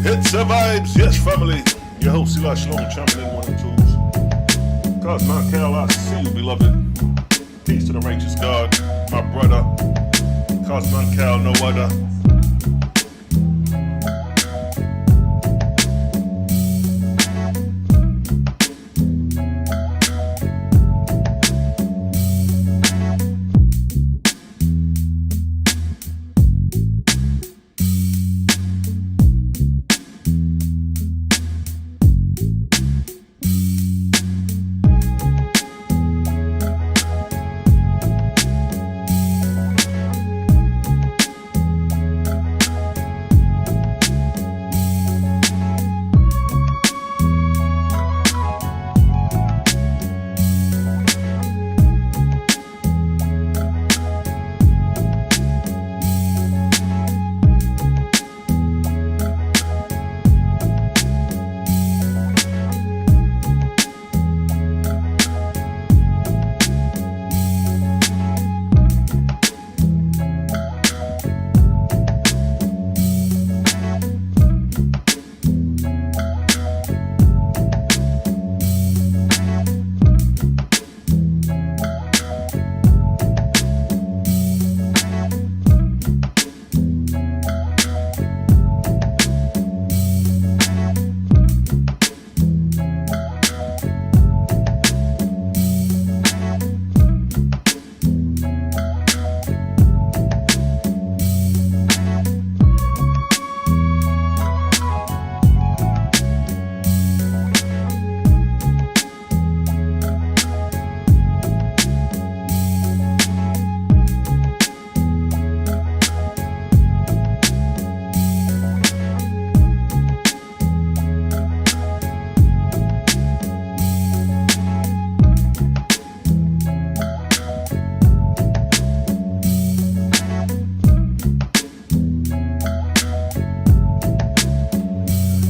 It's a vibes, yes family. Your host Selah, Shalom, chiming in one and twos. Cause my Cal, I see you, beloved. Peace to the righteous God, my brother. Cause my Cal, no other.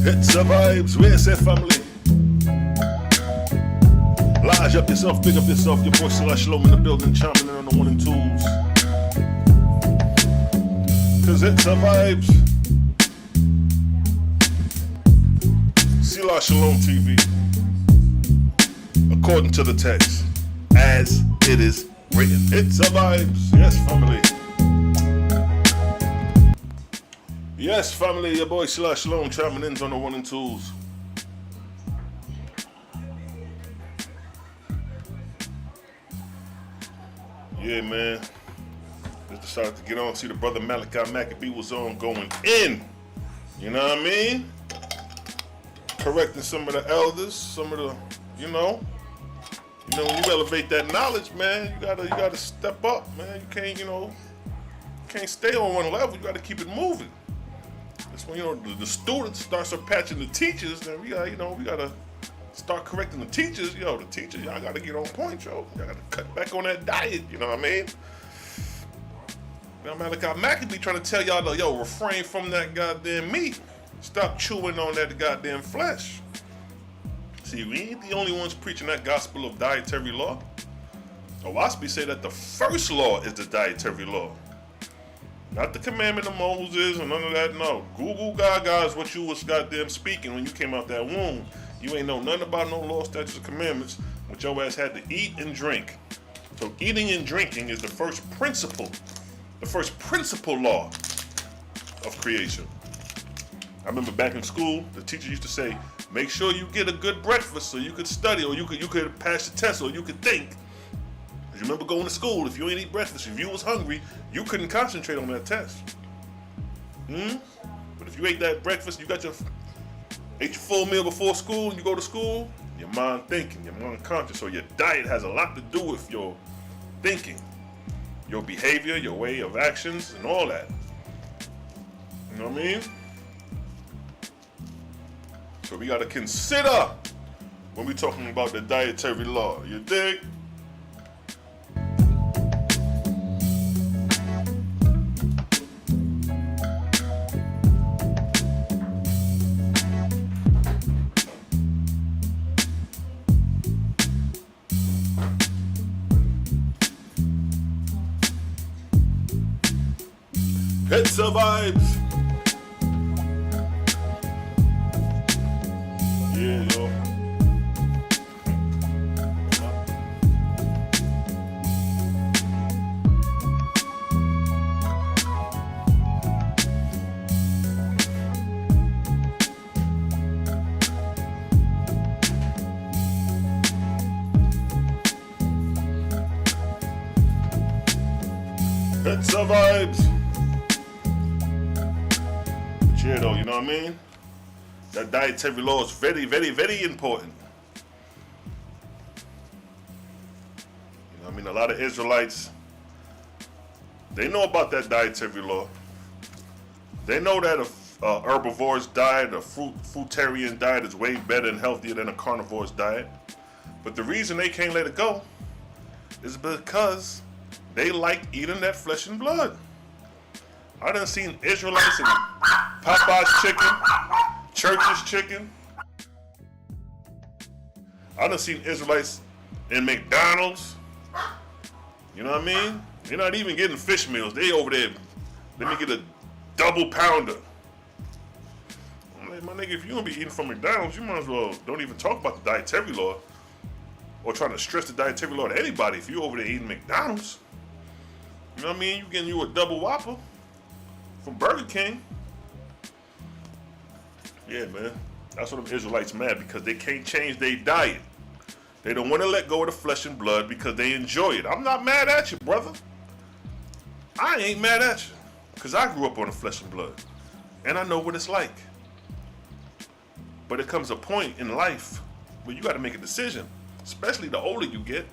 It's a vibes, where's that family? Large up yourself, big up yourself, your boy Selah Shalom in the building, chiming in on the one and twos. Cause it's a vibes. Selah Shalom TV. According to the text, as it is written. It's a vibes, yes family. Yes, family, your boy Selah Shalom, chiming in on the one and twos. Yeah, man. Just decided to get on. See the brother Malachi Maccabee was on going in. You know what I mean? Correcting some of the elders, some of the, you know, when you elevate that knowledge, man, you gotta step up, man. You can't stay on one level. You gotta keep it moving. That's when the students start surpassing the teachers. Then we gotta start correcting the teachers. The teachers, y'all gotta get on point, yo. Y'all gotta cut back on that diet. You know what I mean? Now, Malachi Maccabee trying to tell y'all, refrain from that goddamn meat. Stop chewing on that goddamn flesh. See, we ain't the only ones preaching that gospel of dietary law. Oahspe say that the first law is the dietary law. Not the commandment of Moses and none of that, no. Google Gaga is what you was goddamn speaking when you came out that womb. You ain't know nothing about no law, statutes, and commandments, which your ass had to eat and drink. So eating and drinking is the first principle law of creation. I remember back in school, the teacher used to say, make sure you get a good breakfast so you could study or you could pass the test or you could think. You remember going to school, if you ain't eat breakfast, if you was hungry, you couldn't concentrate on that test. But if you ate that breakfast, ate your full meal before school and you go to school, your mind thinking, your mind conscious. So your diet has a lot to do with your thinking, your behavior, your way of actions, and all that. You know what I mean? So we gotta consider when we talking about the dietary law. You dig? It's a vibes. It's a vibes. But yeah, though, you know what I mean? That dietary law is very, very, very important. You know what I mean? A lot of Israelites, they know about that dietary law. They know that a herbivore's diet, a fruitarian diet is way better and healthier than a carnivore's diet. But the reason they can't let it go is because they like eating that flesh and blood. I done seen Israelites in Popeye's chicken, Church's chicken. I done seen Israelites in McDonald's. You know what I mean? They're not even getting fish meals. They over there, let me get a double pounder. I'm like, my nigga, if you're gonna be eating from McDonald's, you might as well don't even talk about the dietary law or trying to stress the dietary law to anybody if you're over there eating McDonald's. You know what I mean? You getting you a double Whopper from Burger King. Yeah, man. That's what them Israelites mad because they can't change their diet. They don't want to let go of the flesh and blood because they enjoy it. I'm not mad at you, brother. I ain't mad at you because I grew up on the flesh and blood. And I know what it's like. But it comes a point in life where you got to make a decision, especially the older you get.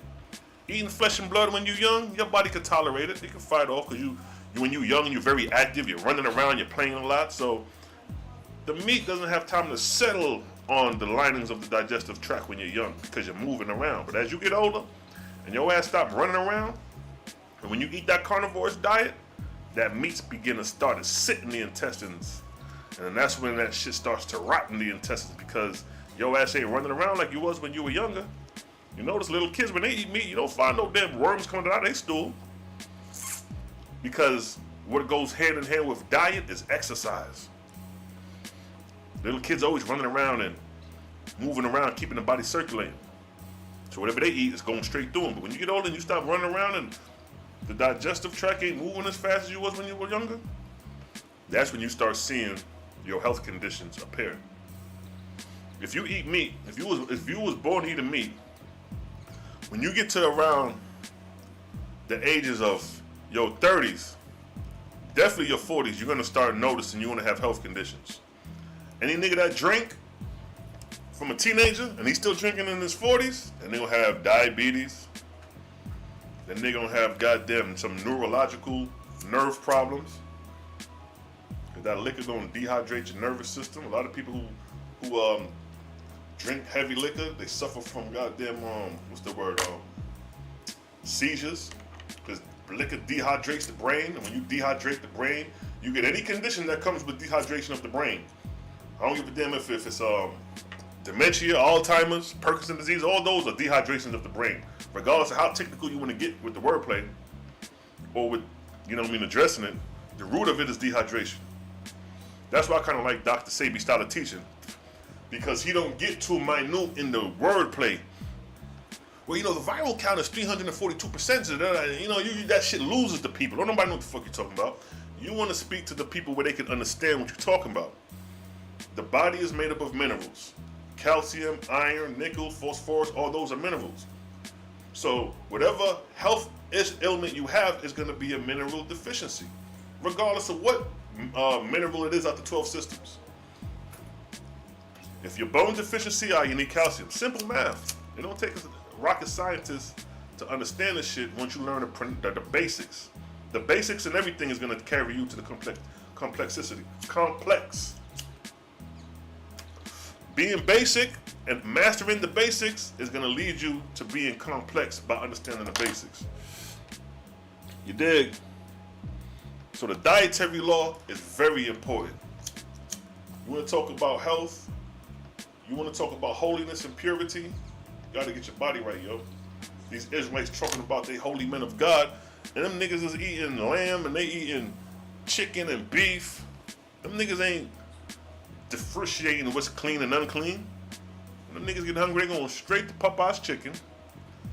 Eating flesh and blood when you're young, your body can tolerate it. You can fight off because when you're young, you're very active. You're running around, you're playing a lot. So the meat doesn't have time to settle on the linings of the digestive tract when you're young because you're moving around. But as you get older and your ass stop running around, and when you eat that carnivore's diet, that meat's begin to start to sit in the intestines. And then that's when that shit starts to rot in the intestines because your ass ain't running around like you was when you were younger. You notice little kids, when they eat meat, you don't find no damn worms coming out of their stool. Because what goes hand in hand with diet is exercise. Little kids always running around and moving around, keeping the body circulating. So whatever they eat is going straight through them. But when you get older and you stop running around and the digestive tract ain't moving as fast as you was when you were younger, that's when you start seeing your health conditions appear. If you eat meat, if you was born eating meat, when you get to around the ages of your 30s, definitely your 40s, you're gonna start noticing you're gonna have health conditions. Any nigga that drink from a teenager and he's still drinking in his 40s, and they gonna have diabetes, then they gonna have goddamn some neurological nerve problems. Cause that liquor gonna dehydrate your nervous system. A lot of people who drink heavy liquor, they suffer from goddamn seizures, because liquor dehydrates the brain, and when you dehydrate the brain, you get any condition that comes with dehydration of the brain. I don't give a damn if it's dementia, Alzheimer's, Parkinson's disease, all those are dehydrations of the brain. Regardless of how technical you want to get with the wordplay, or with, you know what I mean, addressing it, the root of it is dehydration. That's why I kind of like Dr. Sebi's style of teaching, because he don't get too minute in the wordplay. Well, you know, the viral count is 342%. You know, that shit loses the people. Don't nobody know what the fuck you're talking about. You want to speak to the people where they can understand what you're talking about. The body is made up of minerals. Calcium, iron, nickel, phosphorus, all those are minerals. So whatever health ailment you have is going to be a mineral deficiency, regardless of what mineral it is out the 12 systems. If your bone deficiency, you need calcium. Simple math. It don't take a rocket scientist to understand this shit once you learn the basics. The basics and everything is going to carry you to the complexity. Complex. Being basic and mastering the basics is going to lead you to being complex by understanding the basics. You dig? So the dietary law is very important. You want to talk about health? You want to talk about holiness and purity? You got to get your body right, yo. These Israelites talking about they holy men of God, and them niggas is eating lamb and they eating chicken and beef. Them niggas ain't differentiating what's clean and unclean. When them niggas get hungry, they going straight to Popeye's chicken,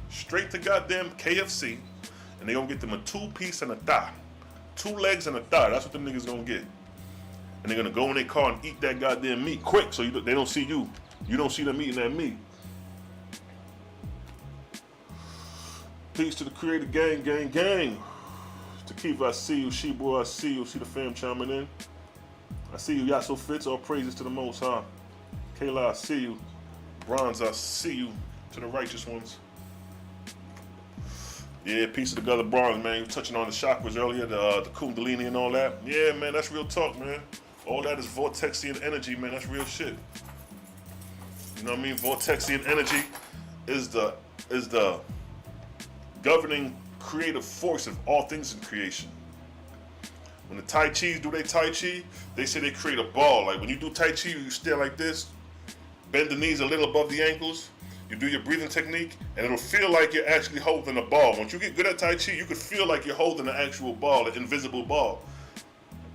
straight to goddamn KFC, and they gonna get them a 2-piece and a thigh. 2 legs and a thigh. That's what them niggas gonna get. And they're gonna go in their car and eat that goddamn meat quick, so they don't see you. You don't see them eating that meat. Peace to the creator gang. To Kiva, I see you. Shebo, I see you. See the fam chiming in. I see you. Yasso Fitz, all praises to the Most High. Kayla, I see you. Bronze, I see you. To the righteous ones. Yeah, piece of the gutter bronze, man. You were touching on the chakras earlier, the kundalini and all that. Yeah, man, that's real talk, man. All that is Vortexian energy, man. That's real shit. You know what I mean? Vortexian energy is the governing creative force of all things in creation. When the Tai Chis do their Tai Chi, they say they create a ball. Like when you do Tai Chi, you stand like this, bend the knees a little above the ankles, you do your breathing technique, and it'll feel like you're actually holding a ball. Once you get good at Tai Chi, you could feel like you're holding an actual ball, an invisible ball.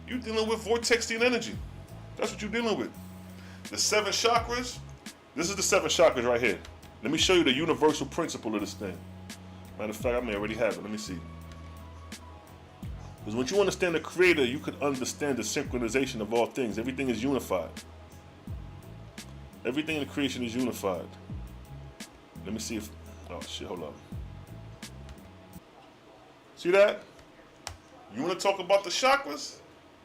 You're dealing with Vortexian energy. That's what you're dealing with. The 7 chakras, this is the 7 chakras right here. Let me show you the universal principle of this thing. Matter of fact, I may already have it. Let me see. Because once you understand the Creator, you could understand the synchronization of all things. Everything is unified. Everything in creation is unified. Let me see if... Oh, shit, hold up. See that? You want to talk about the chakras?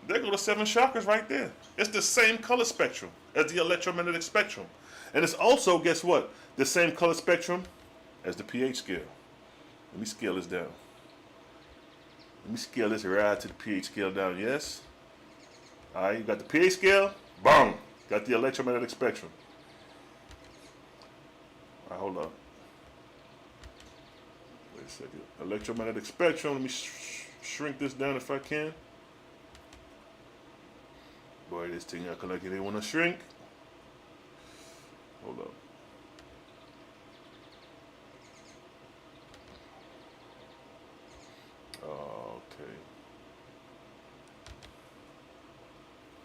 There go the 7 chakras right there. It's the same color spectrum as the electromagnetic spectrum. And it's also, guess what? The same color spectrum as the pH scale. Let me scale this down. Let me scale this right to the pH scale down, yes? Alright, you got the pH scale, boom! Got the electromagnetic spectrum. Alright, hold up. Wait a second. Electromagnetic spectrum, let me shrink this down if I can. Boy, this thing acting like it didn't want to shrink. Hold up. Okay.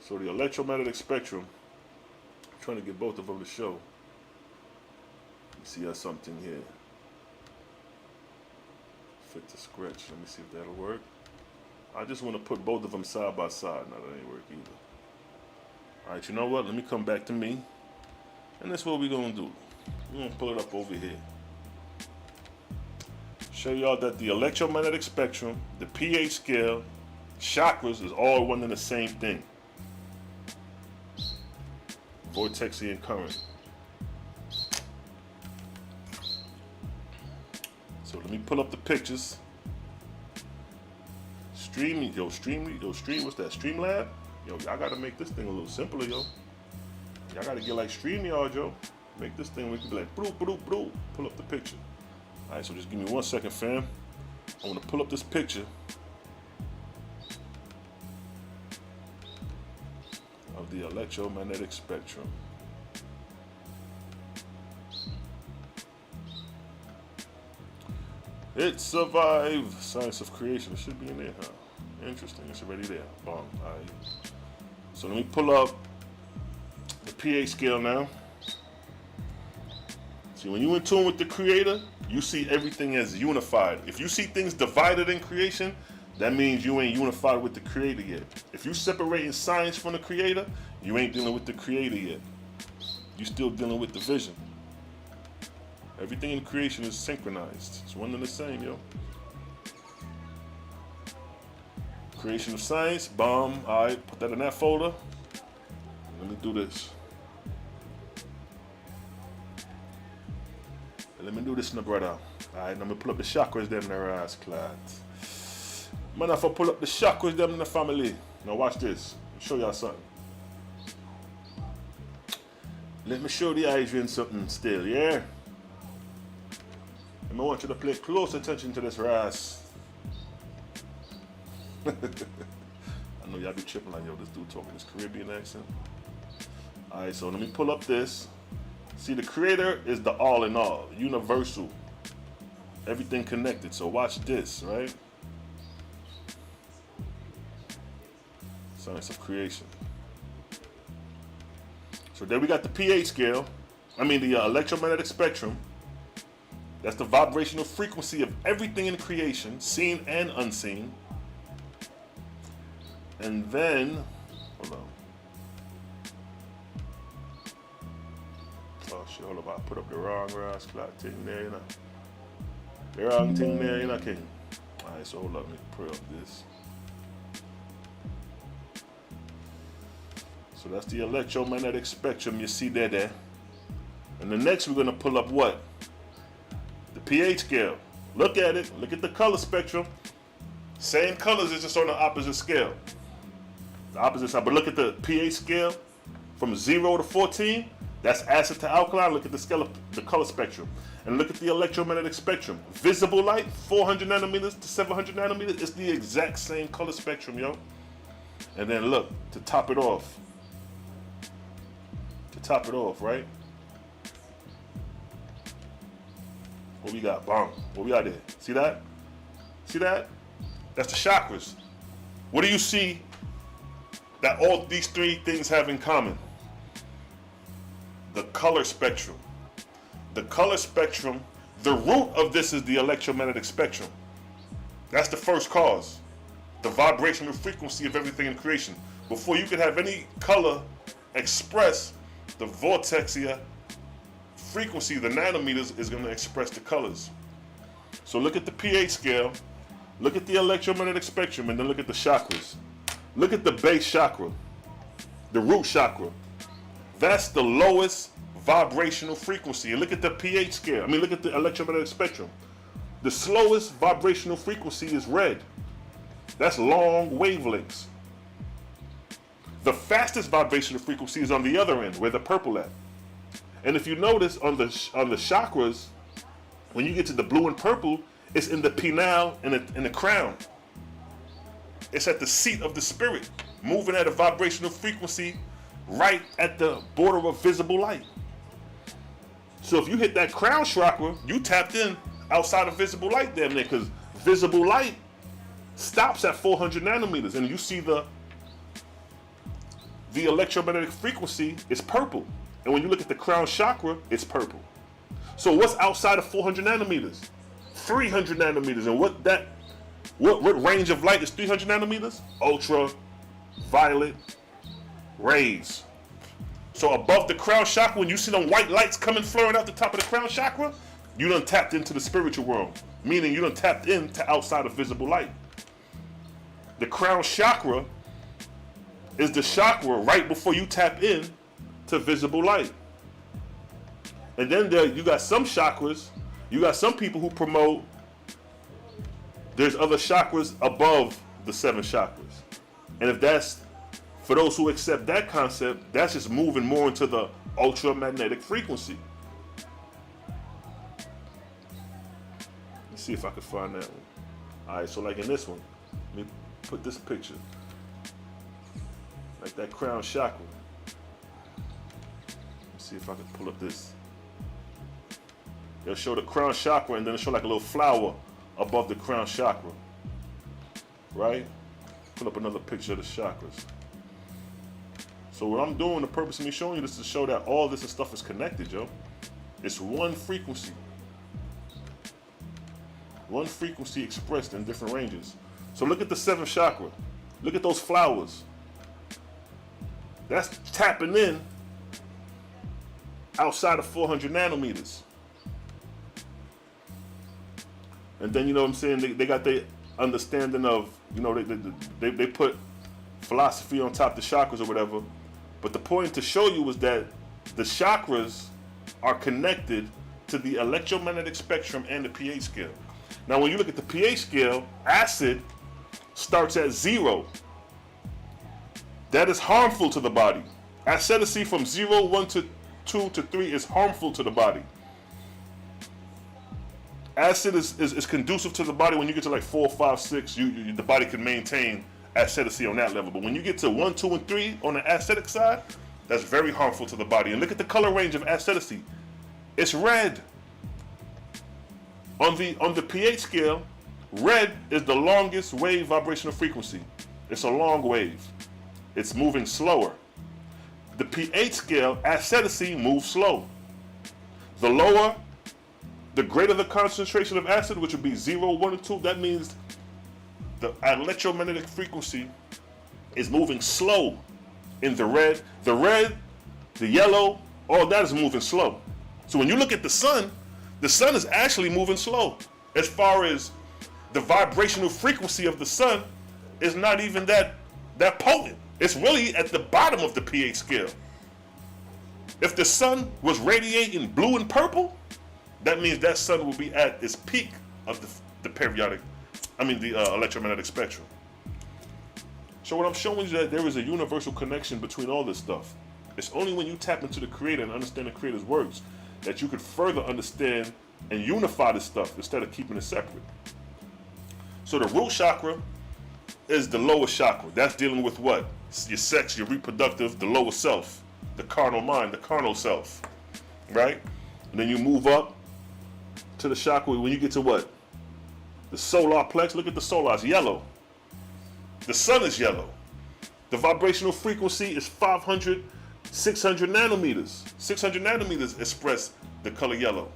So the electromagnetic spectrum, I'm trying to get both of them to show. Let me see something here. Fit to scratch. Let me see if that'll work. I just want to put both of them side by side. No, that ain't work either. Alright, you know what? Let me come back to me. And that's what we're going to do. We're going to pull it up over here. Show y'all that the electromagnetic spectrum, the pH scale, chakras is all one and the same thing. Vortexian current. So let me pull up the pictures. Stream, what's that? Streamlab? Yo, y'all gotta make this thing a little simpler, yo. Y'all gotta get like StreamYard, yo. Make this thing, we can be like, bloop, bloop, bloop. Pull up the picture. All right, so just give me 1 second, fam. I want to pull up this picture of the electromagnetic spectrum. It survived. Science of creation. It should be in there, huh? Interesting. It's already there. Boom. All right. So let me pull up the pH scale now. See, when you're in tune with the Creator, you see everything as unified. If you see things divided in creation, that means you ain't unified with the Creator yet. If you separating science from the Creator, you ain't dealing with the Creator yet. You still dealing with the vision. Everything in creation is synchronized. It's one and the same, yo. Creation of science, bomb. All right, put that in that folder. Let me do this. Let me do this, my brother. All right, let me pull up the chakras them in their ass, clad. Man, if I pull up the chakras them in the family. Now watch this. I'll show y'all something. Let me show the Adrian something still, yeah? And I want you to pay close attention to this ass. I know y'all be tripping like, yo, this dude talking this Caribbean accent. All right, so let me pull up this. See, the Creator is the all in all, universal, everything connected. So watch this, right? Science of creation. So there we got the pH scale. The electromagnetic spectrum. That's the vibrational frequency of everything in creation, seen and unseen. And then, hold on. Oh shit, hold up, I put up the wrong ass clock thing there, you know. The wrong thing there, you know, king. Alright, so hold up, let me put up this. So that's the electromagnetic spectrum you see there. And the next we're going to pull up what? The pH scale. Look at it. Look at the color spectrum. Same colors, it's just on the opposite scale. The opposite side. But look at the pH scale from 0 to 14. That's acid to alkaline. Look at the scale of the color spectrum. And look at the electromagnetic spectrum. Visible light, 400 nanometers to 700 nanometers. It's the exact same color spectrum, yo. And then look, to top it off. Right? What we got? Bam. What we got there? See that? See that? That's the chakras. What do you see that all these three things have in common? The color spectrum. The color spectrum, the root of this is the electromagnetic spectrum. That's the first cause. The vibrational frequency of everything in creation. Before you could have any color express, the Vortexia frequency, the nanometers, is going to express the colors. So look at the pH scale, look at the electromagnetic spectrum, and then look at the chakras. Look at the base chakra, the root chakra. That's the lowest vibrational frequency. And look at the pH scale. Look at the electromagnetic spectrum. The slowest vibrational frequency is red. That's long wavelengths. The fastest vibrational frequency is on the other end, where the purple at. And if you notice on the chakras, when you get to the blue and purple, it's in the pineal and in the crown. It's at the seat of the spirit, moving at a vibrational frequency right at the border of visible light. So if you hit that crown chakra, you tapped in outside of visible light damn near, because visible light stops at 400 nanometers, and you see the electromagnetic frequency is purple. And when you look at the crown chakra, it's purple. So what's outside of 400 nanometers? 300 nanometers. And what range of light is 300 nanometers? Ultraviolet rays. So above the crown chakra, when you see them white lights coming flaring out the top of the crown chakra, you done tapped into the spiritual world, meaning you done tapped into outside of visible light. The crown chakra is the chakra right before you tap in to visible light. And then you got some chakras, you got some people who promote there's other chakras above the 7 chakras. And if that's, for those who accept that concept, that's just moving more into the ultramagnetic frequency. Let's see if I can find that one. All right, so like in this one, let me put this picture. Like that crown chakra. Let's see if I can pull up this. They'll show the crown chakra and then it'll show like a little flower above the crown chakra. Right? Pull up another picture of the chakras. So what I'm doing, the purpose of me showing you this is to show that all this stuff is connected, yo. It's one frequency. One frequency expressed in different ranges. So look at the 7th chakra. Look at those flowers. That's tapping in outside of 400 nanometers. And then, you know what I'm saying, they got their understanding of, you know, they put philosophy on top of the chakras or whatever. But the point to show you was that the chakras are connected to the electromagnetic spectrum and the pH scale. Now, when you look at the pH scale, acid starts at 0. That is harmful to the body. Acidity from 0, 1 to 2 to 3 is harmful to the body. Acid is conducive to the body when you get to like 4, 5, 6. The body can maintain acidity on that level. But when you get to 1, 2, and 3 on the acidic side, that's very harmful to the body. And look at the color range of acidity. It's red. On the pH scale, red is the longest wave vibrational frequency. It's a long wave. It's moving slower. The pH scale, acidity moves slow. The lower, the greater the concentration of acid, which would be 0, 1, and 2, that means the electromagnetic frequency is moving slow in the red. The red, the yellow, all that is moving slow. So when you look at the sun is actually moving slow. As far as the vibrational frequency of the sun is not even that potent. It's really at the bottom of the pH scale. If the sun was radiating blue and purple, that means that sun will be at its peak of the electromagnetic spectrum. So what I'm showing you that there is a universal connection between all this stuff. It's only when you tap into the Creator and understand the Creator's works that you could further understand and unify this stuff instead of keeping it separate. So the root chakra is the lowest chakra. That's dealing with what? Your sex, your reproductive, the lower self, the carnal mind, the carnal self, right? And then you move up to the chakra when you get to what? The solar plex. Look at the solar, it's yellow. The sun is yellow. The vibrational frequency is 500, 600 nanometers. 600 nanometers express the color yellow.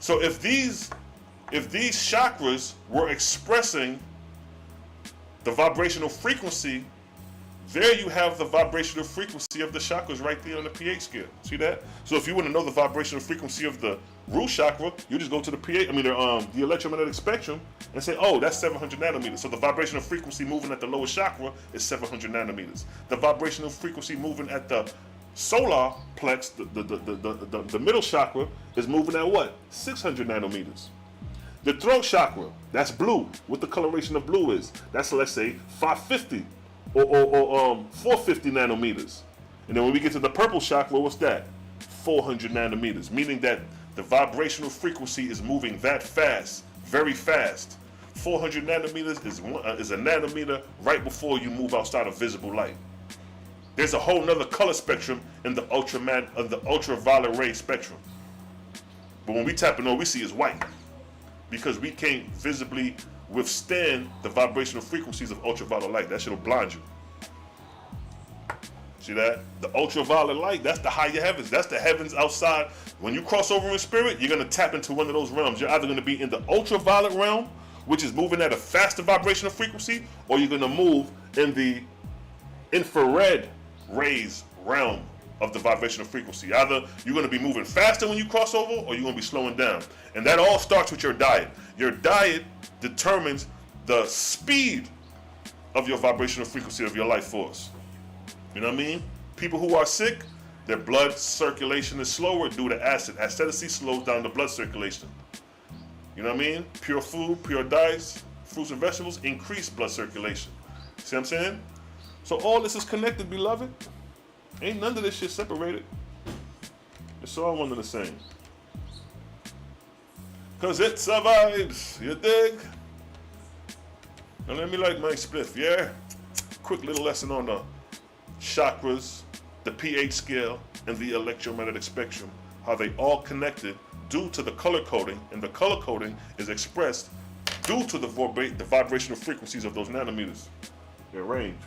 So if these chakras were expressing the vibrational frequency, there you have the vibrational frequency of the chakras right there on the pH scale. See that? So if you want to know the vibrational frequency of the root chakra, you just go to the electromagnetic spectrum and say, oh, that's 700 nanometers. So the vibrational frequency moving at the lower chakra is 700 nanometers. The vibrational frequency moving at the solar plex, the middle chakra, is moving at what? 600 nanometers. The throat chakra, that's blue. What the coloration of blue is? That's, let's say, 550 or 450 nanometers. And then when we get to the purple chakra, what's that? 400 nanometers, meaning that the vibrational frequency is moving that fast, very fast. 400 nanometers is a nanometer right before you move outside of visible light. There's a whole nother color spectrum in the ultraviolet ray spectrum. But when we tap in, all we see is white, because we can't visibly withstand the vibrational frequencies of ultraviolet light. That shit will blind you. See that? The ultraviolet light, that's the higher heavens. That's the heavens outside. When you cross over in spirit, you're going to tap into one of those realms. You're either going to be in the ultraviolet realm, which is moving at a faster vibrational frequency, or you're going to move in the infrared rays realm of the vibrational frequency. Either you're going to be moving faster when you cross over, or you're going to be slowing down. And that all starts with your diet. Your diet determines the speed of your vibrational frequency of your life force. You know what I mean? People who are sick, their blood circulation is slower due to acid. Acidity slows down the blood circulation. You know what I mean? Pure food, pure diets, fruits and vegetables increase blood circulation. See what I'm saying? So all this is connected, beloved. Ain't none of this shit separated. It's all one and the same. Cause it survives, you dig? Now let me light my spliff, yeah? Quick little lesson on the chakras, the pH scale, and the electromagnetic spectrum. How they all connected due to the color coding, and the color coding is expressed due to the vibrational frequencies of those nanometers. Their range.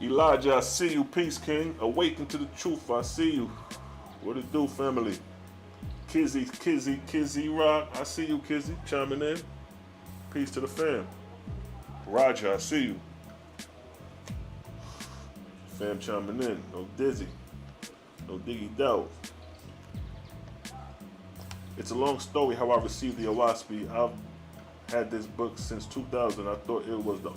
Elijah, I see you. Peace, King. Awaken to the truth. I see you. What it do, family? Kizzy Rock. I see you, Kizzy. Chiming in. Peace to the fam. Roger, I see you. Fam chiming in. No dizzy. No diggy doubt. It's a long story how I received the Oahspe. I've had this book since 2000. I thought I was the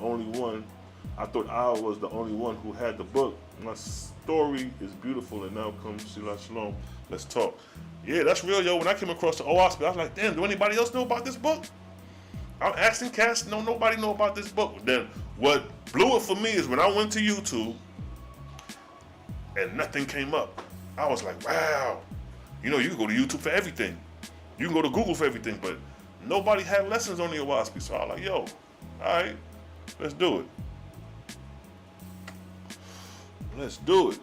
only one who had the book. My story is beautiful, and now comes Selah, Shalom. Let's talk. Yeah, that's real, yo. When I came across the Oahspe, I was like, damn, do anybody else know about this book? I'm asking cats, no, nobody know about this book. Then what blew it for me is when I went to YouTube and nothing came up. I was like, wow. You know, you can go to YouTube for everything. You can go to Google for everything, but nobody had lessons on the Oahspe. So I was like, yo, all right, let's do it. Let's do it.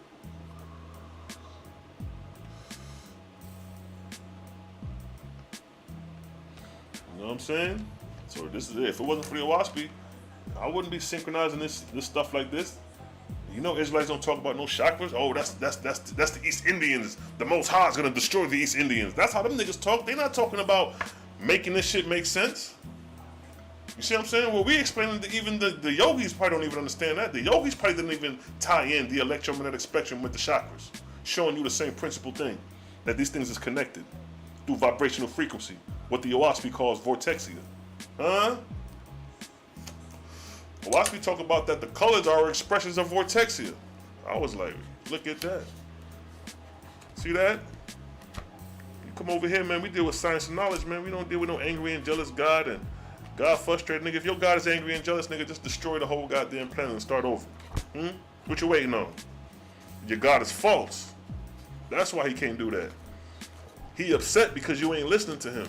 You know what I'm saying? So this is it. If it wasn't for the Oahspe, I wouldn't be synchronizing this stuff like this. You know, Israelites don't talk about no chakras. Oh, that's the East Indians. The Most High is gonna destroy the East Indians. That's how them niggas talk. They're not talking about making this shit make sense. You see what I'm saying? Well, we explaining that even the yogis probably don't even understand that. The yogis probably didn't even tie in the electromagnetic spectrum with the chakras, showing you the same principal thing, that these things is connected through vibrational frequency, what the Oahspe calls Vortexia. Huh? Oahspe talk about that the colors are expressions of Vortexia. I was like, look at that. See that? You come over here, man. We deal with science and knowledge, man. We don't deal with no angry and jealous God and God frustrated, nigga. If your God is angry and jealous, nigga, just destroy the whole goddamn planet and start over. What you waiting on? Your God is false. That's why he can't do that. He upset because you ain't listening to him.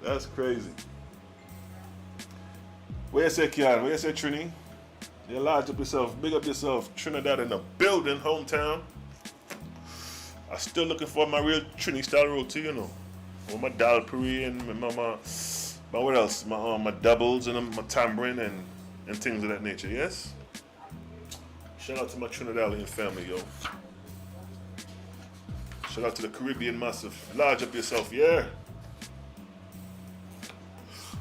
That's crazy. Where's that Kiana? Where's that Trini? Yeah, lodge up yourself. Big up yourself. Trinidad in the building, hometown. I still looking for my real Trini style roti, you know. With my dal puri and my what else? My doubles and my tamarind and things of that nature, yes? Shout out to my Trinidadian family, yo. Shout out to the Caribbean massive. Lodge up yourself, yeah.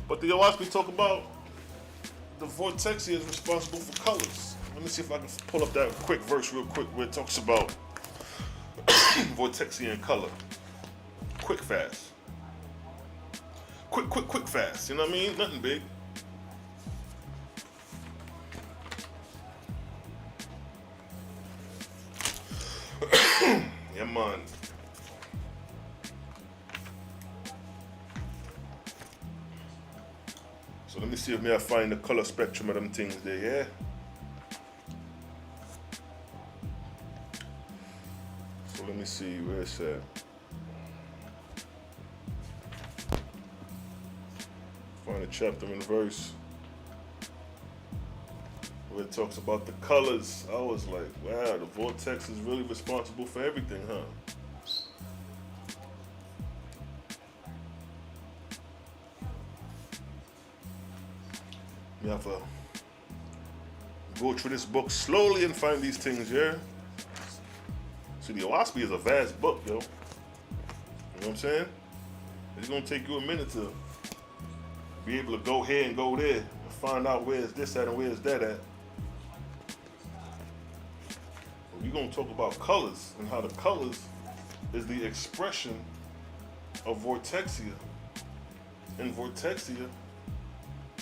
But the Oahspe talk about the Vortexia is responsible for colors. Let me see if I can pull up that quick verse real quick where it talks about Vortexia and color. Quick fast. Quick fast. You know what I mean? Nothing big. Yeah, man. So let me see if I find the color spectrum of them things there, yeah? So let me see where it's at. Find a chapter and verse where it talks about the colors. I was like, wow, the vortex is really responsible for everything, huh? You have to go through this book slowly and find these things, yeah? See, the Oahspe is a vast book, yo. You know what I'm saying? It's gonna take you a minute to be able to go here and go there and find out where's this at and where's that at. But we're gonna talk about colors and how the colors is the expression of Vortexia. And Vortexia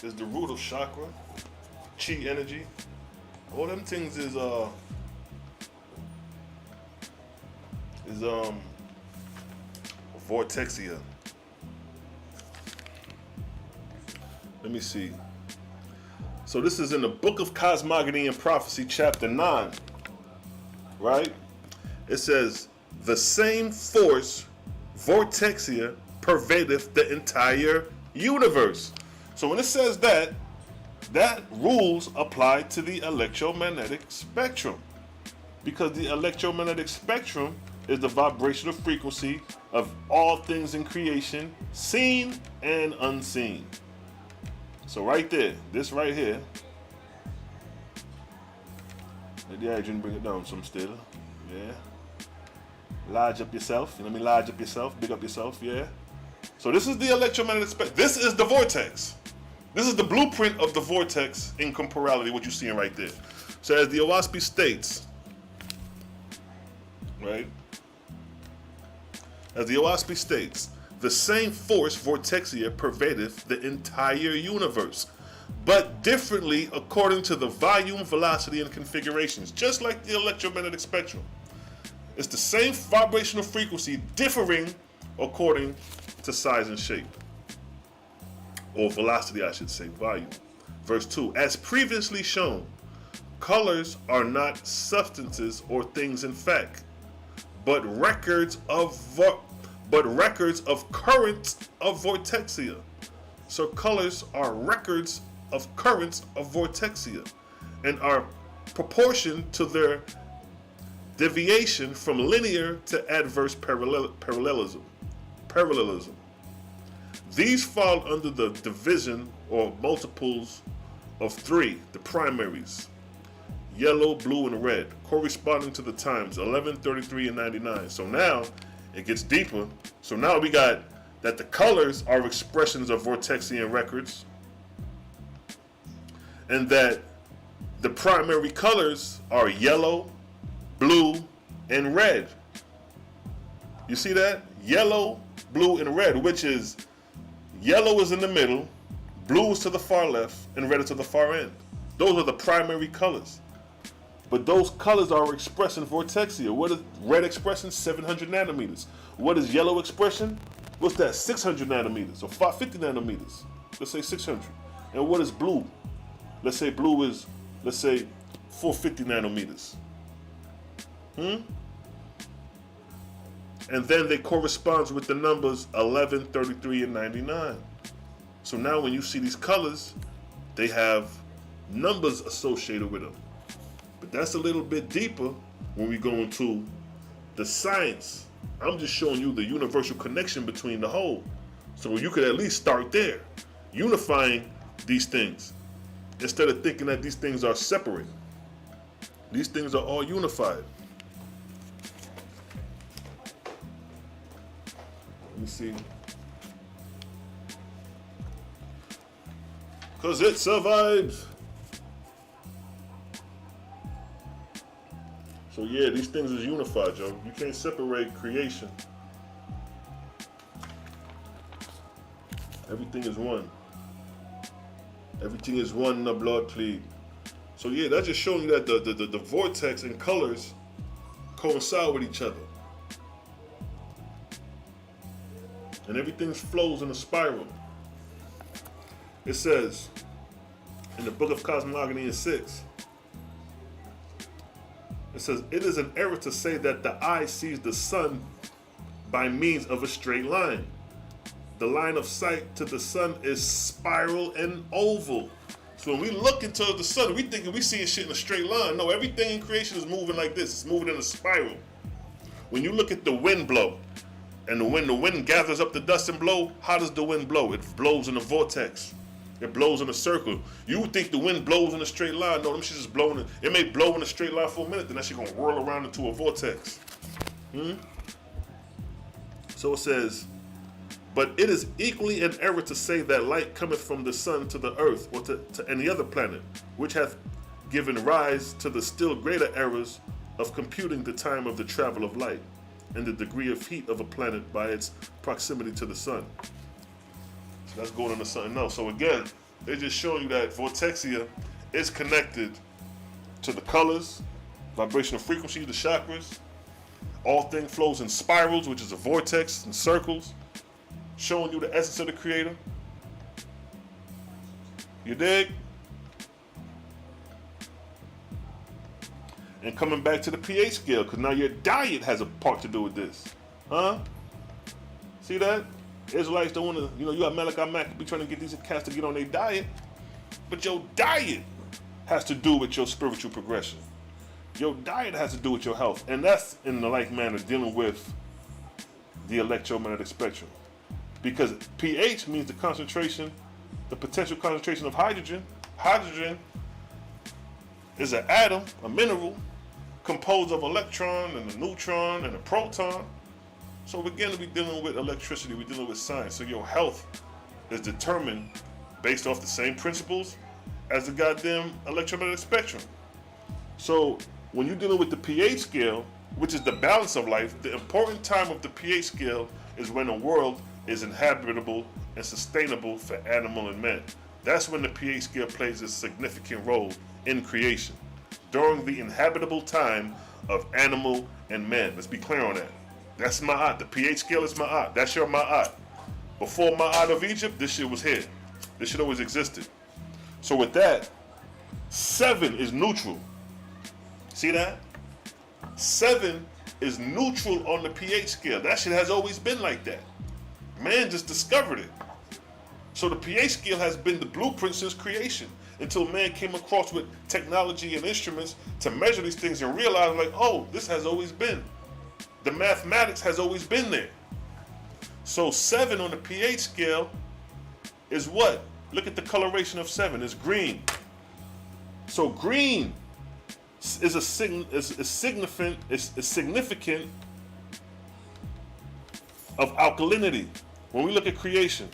is the root of chakra, chi energy. All them things is Vortexia. Let me see. So this is in the Book of Cosmogony and Prophecy, chapter 9, right? It says, the same force, Vortexia, pervadeth the entire universe. So when it says that, that rules apply to the electromagnetic spectrum, because the electromagnetic spectrum is the vibrational frequency of all things in creation, seen and unseen. So right there, this right here, maybe I didn't bring it down some still, yeah. Lodge up yourself, you know what I mean? Lodge up yourself, big up yourself, yeah. So this is the electromagnetic spectrum. This is the vortex. This is the blueprint of the vortex in corporality, what you're seeing right there. So as the Oahspe states, right? As the Oahspe states, the same force, Vortexia, pervadeth the entire universe, but differently according to the volume, velocity, and configurations, just like the electromagnetic spectrum. It's the same vibrational frequency, differing according to size and shape. Or velocity, I should say, volume. Verse 2, as previously shown, colors are not substances or things in fact, but records of currents of Vortexia. So colors are records of currents of Vortexia and are proportioned to their deviation from linear to adverse parallelism. These fall under the division or multiples of three, the primaries, yellow, blue, and red, corresponding to the times 11, 33, and 99. So now it gets deeper. So now we got that the colors are expressions of Vortexian records, and that the primary colors are yellow, blue, and red. You see that? Yellow, blue, and red, which is yellow is in the middle, Blue is to the far left and red is to the far end. Those are the primary colors. But those colors are expressed in Vortexia. What is red expression? 700 nanometers. What is yellow expression? What's that? 600 nanometers or 550 nanometers. Let's say 600. And what is blue? Let's say blue is, 450 nanometers. And then they correspond with the numbers 11, 33, and 99. So now when you see these colors, they have numbers associated with them. But that's a little bit deeper when we go into the science. I'm just showing you the universal connection between the whole. So you could at least start there, unifying these things, instead of thinking that these things are separate. These things are all unified. Let me see. Because it survives. So yeah, these things is unified, Joe. You can't separate creation. Everything is one. Everything is one in the blood plead. So yeah, that's just showing you that the vortex and colors coincide with each other. And everything flows in a spiral. It says in the book of Cosmogony in 6, it says, it is an error to say that the eye sees the sun by means of a straight line. The line of sight to the sun is spiral and oval. So when we look into the sun, we thinking we seeing shit in a straight line. No, everything in creation is moving like this. It's moving in a spiral. When you look at the wind blow, and when the wind gathers up the dust and blow, how does the wind blow? It blows in a vortex. It blows in a circle. You would think the wind blows in a straight line. No, them shit is blowing. It may blow in a straight line for a minute, then that shit gonna whirl around into a vortex. So it says, but it is equally an error to say that light cometh from the sun to the earth or to any other planet, which hath given rise to the still greater errors of computing the time of the travel of light and the degree of heat of a planet by its proximity to the sun. So that's going into something else. So again, they're just showing you that Vortexia is connected to the colors, vibrational frequencies, the chakras. All thing flows in spirals, which is a vortex, and circles, showing you the essence of the Creator. You dig? And coming back to the pH scale, because now your diet has a part to do with this. Huh? See that? Israelites don't want to, you got Malachi Mack be trying to get these cats to get on their diet, but your diet has to do with your spiritual progression. Your diet has to do with your health, and that's in the like manner dealing with the electromagnetic spectrum. Because pH means the concentration, the potential concentration of hydrogen. Hydrogen is an atom, a mineral, composed of electron and a neutron and a proton. So again, we're dealing with electricity, we're dealing with science. So your health is determined based off the same principles as the goddamn electromagnetic spectrum. So when you're dealing with the pH scale, which is the balance of life, the important time of the pH scale is when a world is inhabitable and sustainable for animal and man. That's when the pH scale plays a significant role in creation, during the inhabitable time of animal and man. Let's be clear on that. That's ma'at. The pH scale is ma'at. That's your ma'at. Before ma'at of Egypt, this shit was here. This shit always existed. So with that, 7 is neutral. See that? 7 is neutral on the pH scale. That shit has always been like that. Man just discovered it. So the pH scale has been the blueprint since creation, until man came across with technology and instruments to measure these things and realize, like, oh, this has always been. The mathematics has always been there. So 7 on the pH scale is what? Look at the coloration of 7. It's green. So green is significant of alkalinity. When we look at creation,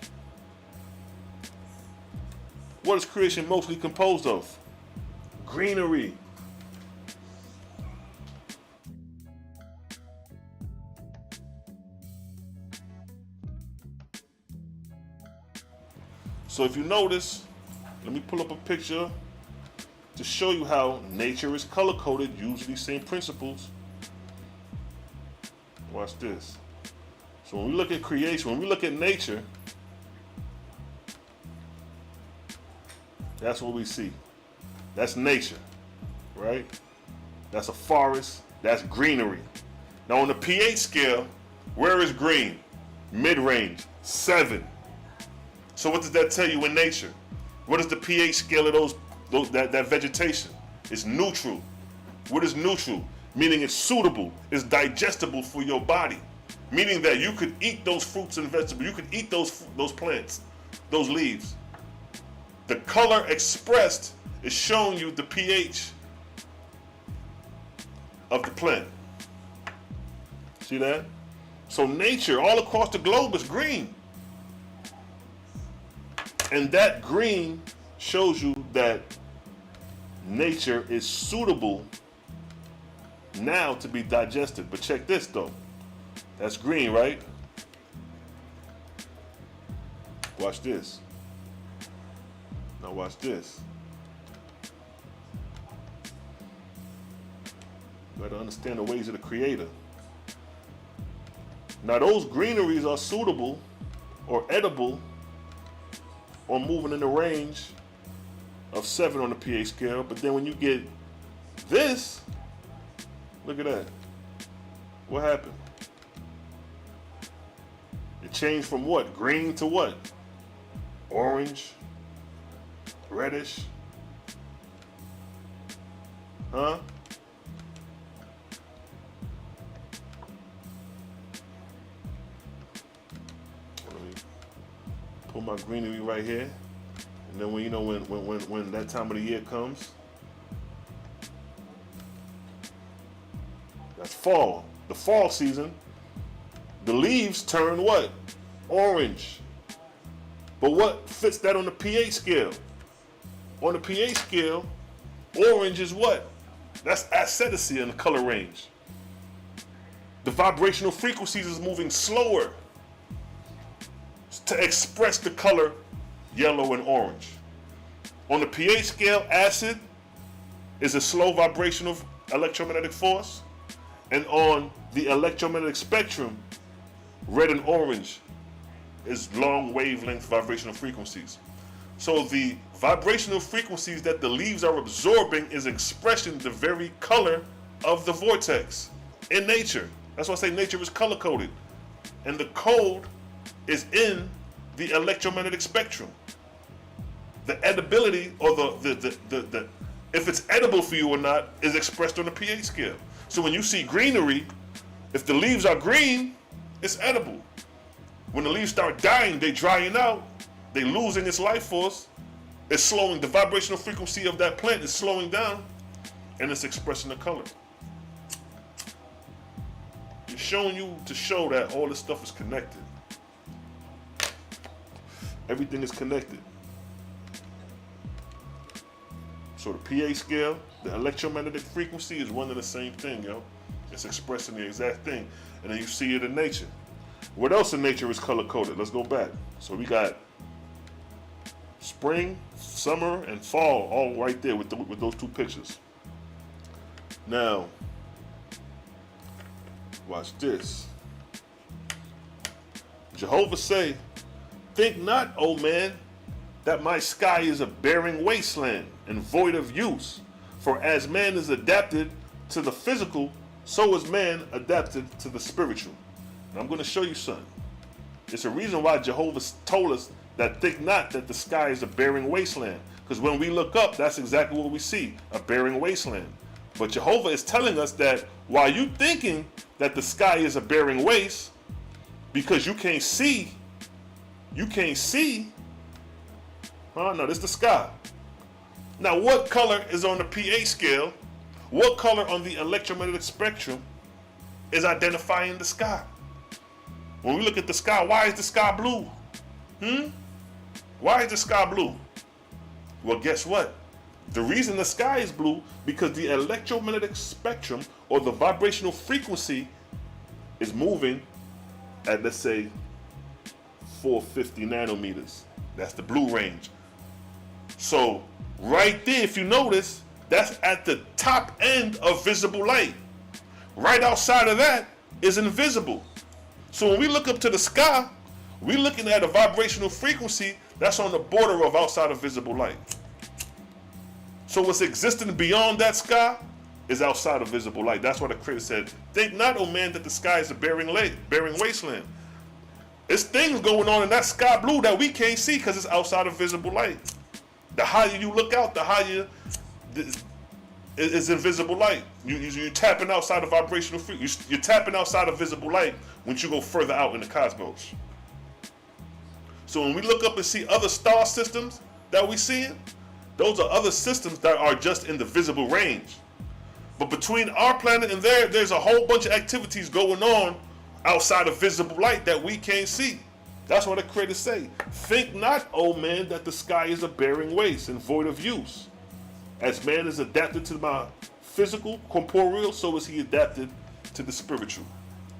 what is creation mostly composed of? Greenery. So if you notice, let me pull up a picture to show you how nature is color-coded using these same principles. Watch this. So when we look at creation, when we look at nature, that's what we see. That's nature, right? That's a forest, that's greenery. Now on the pH scale, where is green? Mid-range, 7. So what does that tell you in nature? What is the pH scale of that vegetation? It's neutral. What is neutral? Meaning it's suitable, it's digestible for your body. Meaning that you could eat those fruits and vegetables, you could eat those plants, those leaves. The color expressed is showing you the pH of the plant. See that? So nature all across the globe is green. And that green shows you that nature is suitable now to be digested. But check this though. That's green, right? Watch this. Now watch this. You gotta understand the ways of the Creator. Now those greeneries are suitable or edible or moving in the range of 7 on the pH scale, but then when you get this, look at that. What happened? It changed from what? Green to what? Orange, reddish, huh? Let me put my greenery right here, and then when when that time of the year comes, that's fall. The fall season, the leaves turn what? Orange. But what fits that on the pH scale? On the pH scale, orange is what? That's acidic in the color range. The vibrational frequencies is moving slower to express the color yellow and orange. On the pH scale, acid is a slow vibrational electromagnetic force. And on the electromagnetic spectrum, red and orange is long wavelength vibrational frequencies. So the vibrational frequencies that the leaves are absorbing is expressing the very color of the vortex in nature. That's why I say nature is color coded. And the code is in the electromagnetic spectrum. The edibility or the if it's edible for you or not is expressed on the pH scale. So when you see greenery, if the leaves are green, it's edible. When the leaves start dying, they drying out, they losing its life force, it's slowing, the vibrational frequency of that plant is slowing down, and it's expressing the color. It's showing you to show that all this stuff is connected. Everything is connected. So the pH scale, the electromagnetic frequency is one and the same thing, yo. It's expressing the exact thing. And then you see it in nature. What else in nature is color-coded? Let's go back. So we got spring, summer, and fall all right there with those two pictures. Now, watch this. Jehovah say, "Think not, O man, that my sky is a barren wasteland and void of use. For as man is adapted to the physical, so is man adapted to the spiritual." And I'm going to show you something. It's a reason why Jehovah told us that think not that the sky is a barren wasteland. Because when we look up, that's exactly what we see, a barren wasteland. But Jehovah is telling us that while you thinking that the sky is a barren waste, because you can't see, no, this is the sky. Now, what color is on the pH scale? What color on the electromagnetic spectrum is identifying the sky? When we look at the sky, why is the sky blue? Why is the sky blue? Well, guess what? The reason the sky is blue because the electromagnetic spectrum or the vibrational frequency is moving at, let's say, 450 nanometers. That's the blue range. So right there, if you notice, that's at the top end of visible light. Right outside of that is invisible. So when we look up to the sky, we're looking at a vibrational frequency that's on the border of outside of visible light. So what's existing beyond that sky is outside of visible light. That's why the Creator said, think not, O man, that the sky is a barren wasteland. There's things going on in that sky blue that we can't see because it's outside of visible light. The higher you look out, the higher is invisible light. You're tapping outside of vibrational frequency. You're tapping outside of visible light once you go further out in the cosmos. So when we look up and see other star systems that we see, those are other systems that are just in the visible range. But between our planet and there's a whole bunch of activities going on outside of visible light that we can't see. That's what the Creator say. Think not, O man, that the sky is a barren waste and void of use. As man is adapted to my physical, corporeal, so is he adapted to the spiritual.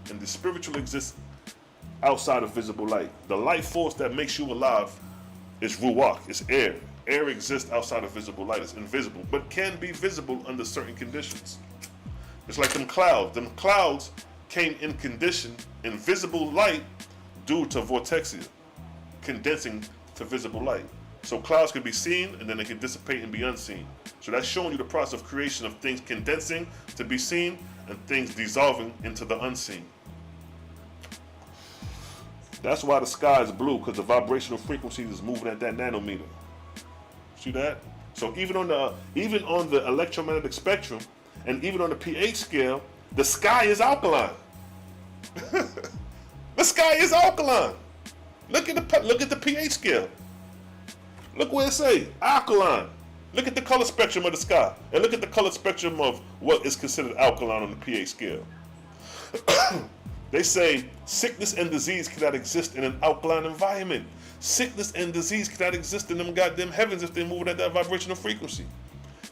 And the spiritual exists outside of visible light. The life force that makes you alive is ruach, it's air. Air exists outside of visible light. It's invisible, but can be visible under certain conditions. It's like them clouds. Them clouds came in condition in visible light due to vortexia, condensing to visible light. So clouds can be seen and then they can dissipate and be unseen. So that's showing you the process of creation of things condensing to be seen and things dissolving into the unseen. That's why the sky is blue, because the vibrational frequency is moving at that nanometer. See that? So even on the electromagnetic spectrum and even on the pH scale, the sky is alkaline. The sky is alkaline. Look at the pH scale. Look where it say alkaline. Look at the color spectrum of the sky and look at the color spectrum of what is considered alkaline on the pH scale. They say sickness and disease cannot exist in an alkaline environment. Sickness and disease cannot exist in them goddamn heavens if they're moving at that vibrational frequency.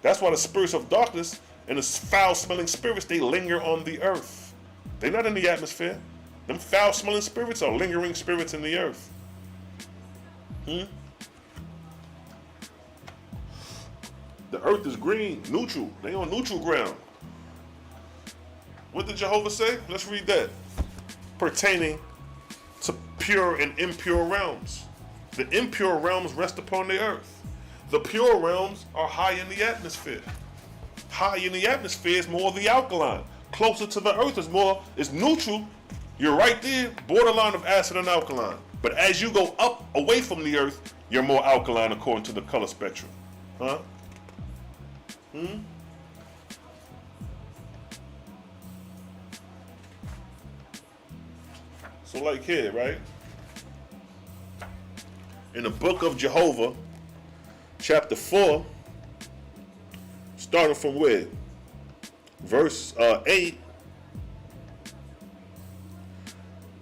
That's why the spirits of darkness and the foul-smelling spirits, they linger on the earth. They're not in the atmosphere. Them foul-smelling spirits are lingering spirits in the earth. The earth is green, neutral. They on neutral ground. What did Jehovah say? Let's read that. Pertaining to pure and impure realms. The impure realms rest upon the earth. The pure realms are high in the atmosphere. High in the atmosphere is more of the alkaline. Closer to the earth is neutral. You're right there, borderline of acid and alkaline. But as you go up away from the earth, you're more alkaline according to the color spectrum. Huh? So like here, right? In the book of Jehovah, chapter 4, starting from where? Verse 8.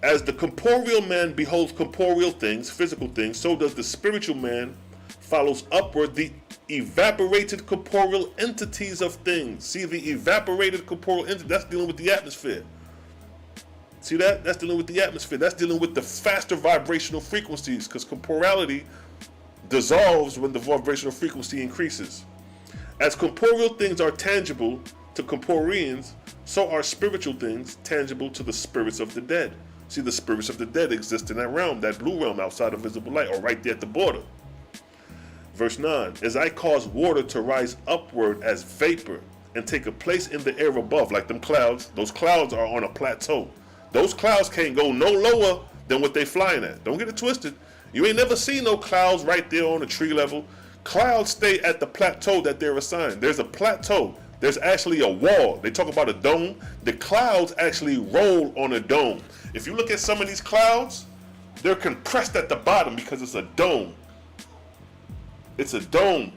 As the corporeal man beholds corporeal things, physical things, so does the spiritual man follows upward the evaporated corporeal entities of things. See, the evaporated corporeal entity, that's dealing with the atmosphere. See that? That's dealing with the atmosphere. That's dealing with the faster vibrational frequencies, because corporeality dissolves when the vibrational frequency increases. As corporeal things are tangible to corporeans, so are spiritual things tangible to the spirits of the dead. See, the spirits of the dead exist in that realm, that blue realm outside of visible light, or right there at the border. Verse 9, as I cause water to rise upward as vapor and take a place in the air above, like them clouds, those clouds are on a plateau. Those clouds can't go no lower than what they flying at. Don't get it twisted. You ain't never seen no clouds right there on the tree level. Clouds stay at the plateau that they're assigned. There's a plateau. There's actually a wall. They talk about a dome. The clouds actually roll on a dome. If you look at some of these clouds, they're compressed at the bottom because it's a dome. It's a dome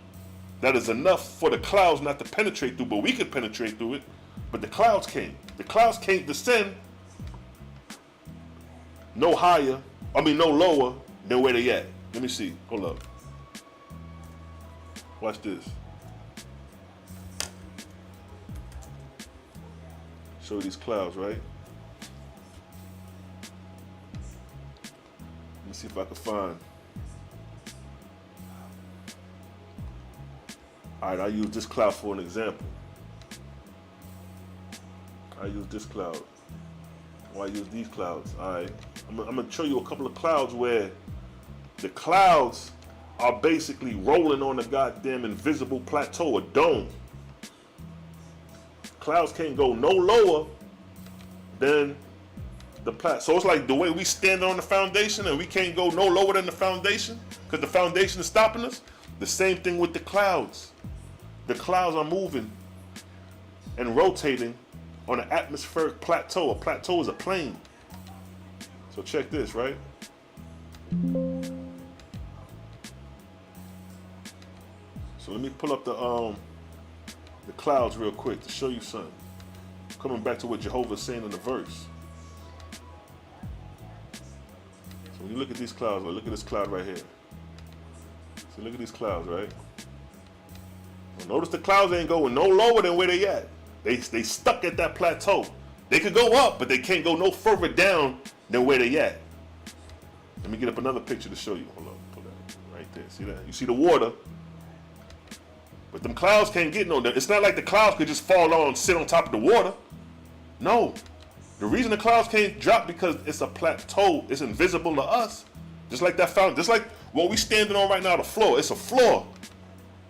that is enough for the clouds not to penetrate through, but we could penetrate through it, but the clouds can't. The clouds can't descend no lower than where they at. Let me see. Hold up. Watch this. Show you these clouds, right? Let me see if I can find. All right, I use this cloud for an example. I use this cloud. Or I use these clouds. All right, I'm gonna show you a couple of clouds where the clouds are basically rolling on a goddamn invisible plateau, a dome. Clouds can't go no lower than the plateau. So it's like the way we stand on the foundation and we can't go no lower than the foundation because the foundation is stopping us. The same thing with the clouds. The clouds are moving and rotating on an atmospheric plateau. A plateau is a plane. So check this, right? So let me pull up the clouds real quick to show you something. Coming back to what Jehovah's saying in the verse. So when you look at these clouds, look at this cloud right here. So look at these clouds, right? Well, notice the clouds ain't going no lower than where they at. They stuck at that plateau. They could go up, but they can't go no further down than where they at. Let me get up another picture to show you. Hold on, pull that right there. See that? You see the water? But them clouds can't get no. It's not like the clouds could just fall on and sit on top of the water. No. The reason the clouds can't drop because it's a plateau. It's invisible to us. Just like that fountain. Just like what we standing on right now, the floor. It's a floor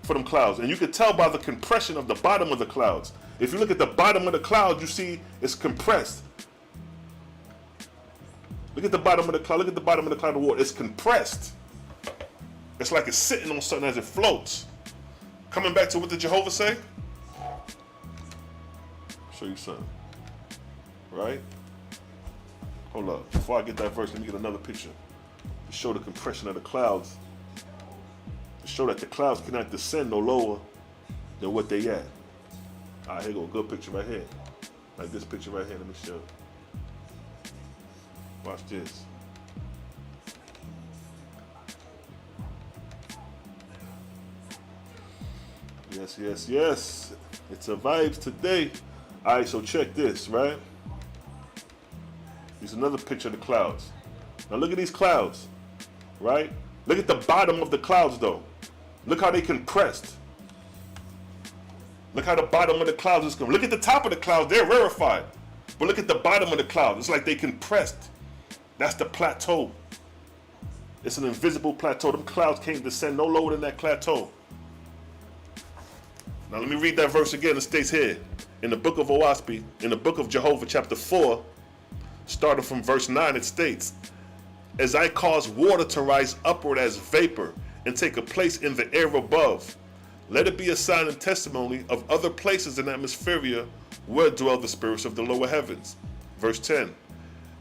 for them clouds. And you can tell by the compression of the bottom of the clouds. If you look at the bottom of the cloud, you see it's compressed. Look at the bottom of the cloud. Look at the bottom of the cloud of water. It's compressed. It's like it's sitting on something as it floats. Coming back to what the Jehovah say. Show you something. Right? Hold up. Before I get that verse, let me get another picture. To show the compression of the clouds. To show that the clouds cannot descend no lower than what they at. All right, here go a good picture right here. Like this picture right here. Let me show you. Watch this. Yes, yes, yes. It's a vibes today. All right, so check this, right? Here's another picture of the clouds. Now look at these clouds, right? Look at the bottom of the clouds, though. Look how they compressed. Look how the bottom of the clouds is coming. Look at the top of the clouds. They're rarefied. But look at the bottom of the clouds. It's like they compressed. That's the plateau. It's an invisible plateau. Them clouds can't descend no lower than that plateau. Now let me read that verse again. It states here in the book of Oahspe, in the book of Jehovah, chapter 4, starting from verse 9, it states, "As I cause water to rise upward as vapor and take a place in the air above, let it be a sign and testimony of other places in atmosphere where dwell the spirits of the lower heavens." Verse 10,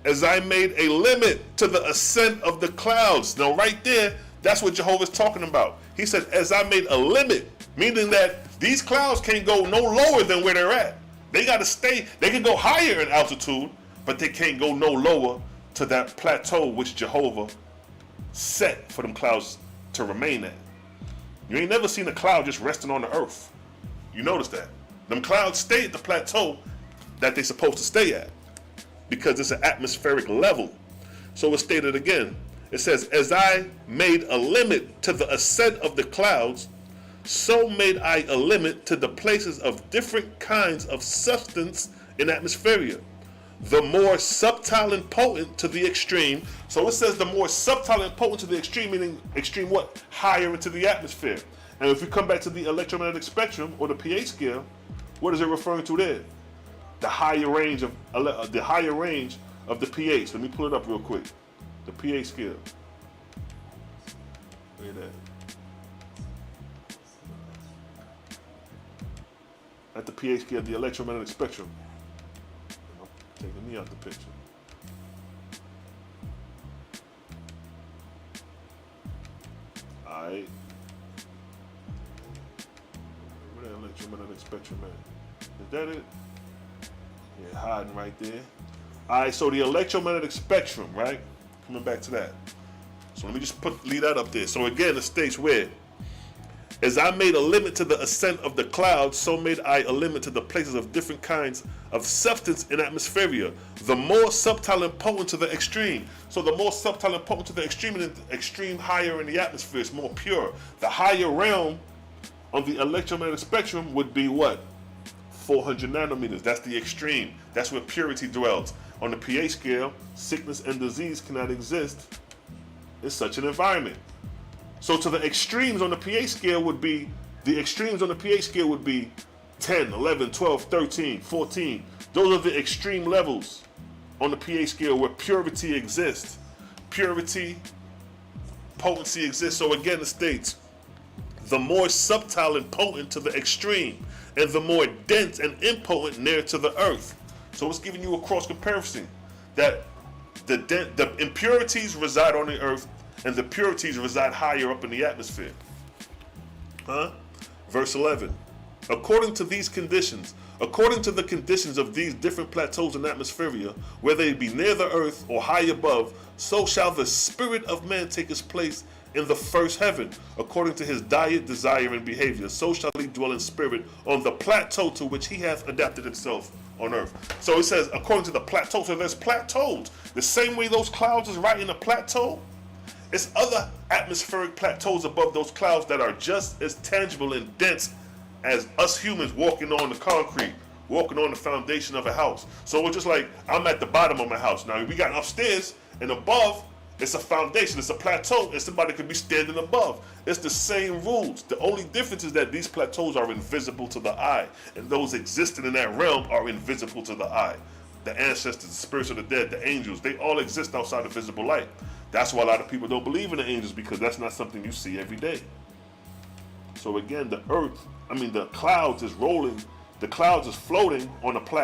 "As I made a limit to the ascent of the clouds." Now right there, that's what Jehovah's talking about. He said, as I made a limit, meaning that these clouds can't go no lower than where they're at. They got to stay. They can go higher in altitude, but they can't go no lower to that plateau which Jehovah set for them clouds to remain at. You ain't never seen a cloud just resting on the earth. You notice that. Them clouds stay at the plateau that they're supposed to stay at because it's an atmospheric level. So it's stated again. It says, as I made a limit to the ascent of the clouds, so made I a limit to the places of different kinds of substance in atmosphere, the more subtle and potent to the extreme. So it says the more subtle and potent to the extreme, meaning extreme what? Higher into the atmosphere. And if we come back to the electromagnetic spectrum or the pH scale, what is it referring to there? The higher range of the pH. Let me pull it up real quick. The pH scale. Look at that. At the pH scale, the electromagnetic spectrum. Taking me out the picture. Alright. Where that electromagnetic spectrum at? Is that it? Yeah, hiding right there. Alright, so the electromagnetic spectrum, right? Coming back to that. So let me just leave that up there. So again, it states where? As I made a limit to the ascent of the clouds, so made I a limit to the places of different kinds of substance in atmosphere, the more subtle and potent to the extreme. So the more subtle and potent to the extreme higher in the atmosphere, it's more pure. The higher realm on the electromagnetic spectrum would be what? 400 nanometers. That's the extreme. That's where purity dwells. On the pH scale, sickness and disease cannot exist in such an environment. So to the extremes on the pH scale would be, 10, 11, 12, 13, 14. Those are the extreme levels on the pH scale where purity exists. Purity, potency exists. So again, it states, the more subtile and potent to the extreme, and the more dense and impotent near to the earth. So it's giving you a cross comparison that the impurities reside on the earth and the purities reside higher up in the atmosphere. Verse 11. According to the conditions of these different plateaus in atmosphere, whether they be near the earth or high above, so shall the spirit of man take his place in the first heaven, according to his diet, desire, and behavior. So shall he dwell in spirit on the plateau to which he hath adapted himself on earth. So it says, according to the plateau. So there's plateaus. The same way those clouds is right in a plateau, it's other atmospheric plateaus above those clouds that are just as tangible and dense as us humans walking on the concrete, walking on the foundation of a house. So it's just like, I'm at the bottom of my house. Now we got upstairs and above, it's a foundation, it's a plateau, and somebody could be standing above. It's the same rules. The only difference is that these plateaus are invisible to the eye, and those existing in that realm are invisible to the eye. The ancestors, the spirits of the dead, the angels, they all exist outside of visible light. That's why a lot of people don't believe in the angels, because that's not something you see every day. So again, the clouds is rolling, the clouds is floating on a plateau.